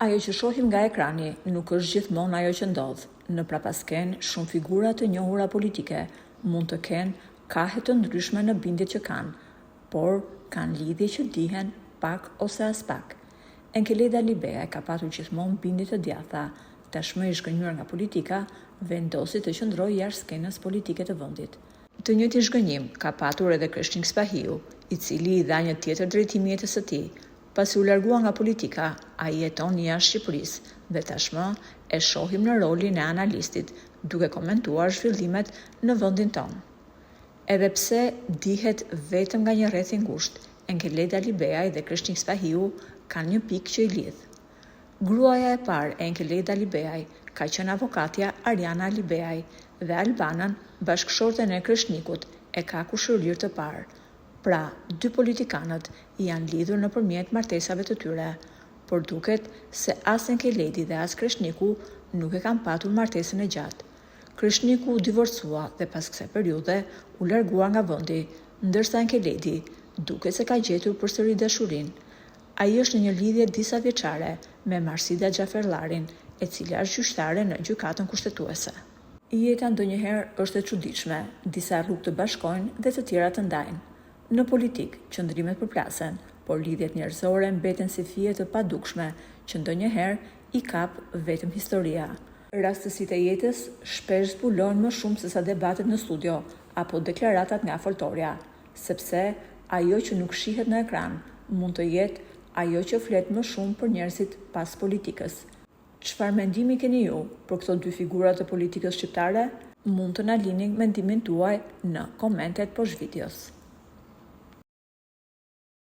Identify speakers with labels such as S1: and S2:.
S1: Ajo që shohim nga ekrani nuk është gjithmonë ajo që ndodh. Në prapasken, shumë figura të njohura politike mund të kenë kahe të ndryshme në bindjet që kanë, por kanë lidhje që dihen pak ose as pak. Enkeleda Libea ka patur gjithmonë bindje të djatha, tashmë i zhgënjur nga politika, vendosi të qëndrojë jashtë skenës politike të vendit. Të njëjtin zhgënjim ka patur edhe Krishnik Spahiu, i cili i dha një tjetër drejtimi jetës së tij. Pasi u largua nga politika, ai jeton jashtë Shqipërisë dhe tashmë e shohim në rolin e analistit, duke komentuar zhvillimet në vendin tonë. Edhe pse dihet vetëm nga një rreth i ngushtë, Enkeleda Libeaj dhe Krishnik Spahiu kanë një pikë që i lidh. Gruaja e parë e Enkeleda Libeaj ka qenë avokatja Ariana Libeaj dhe Albanën, bashkëshorten e Krishnikut, e ka kushërir të parë. Pra, dy politikanët janë lidhur nëpërmjet martesave të tyre, por duket se as Enkeledi dhe as Krishniku nuk e kanë patur martesën e gjatë. Krishniku u divorcua dhe pas kësaj periudhe u largua nga vendi, ndërsa Enkeledi duket se ka gjetur përsëri dashurinë. Ai është në një lidhje disa vjeçare me Marsida Xhaferllarin, e cila është gjyqtare në gjykatën kushtetuese. Jeta ndonjëherë është e çuditshme, disa rrugë të bashkojnë dhe të tjera të ndajnë. Në politik, qëndrimet përplasen, por lidhjet njerëzore mbeten si fije të padukshme që ndonjëherë i kap vetëm historia. Rastësitë e jetës shpesh zbulojnë më shumë se sa debatet në studio apo deklaratat nga foltorja, sepse ajo që nuk shihet në ekran mund të jetë ajo që flet më shumë për njerëzit pas politikës. Çfarë mendimi keni ju për këto dy figura të politikës shqiptare? Mund të na lini mendimin tuaj në komentet poshtë videos.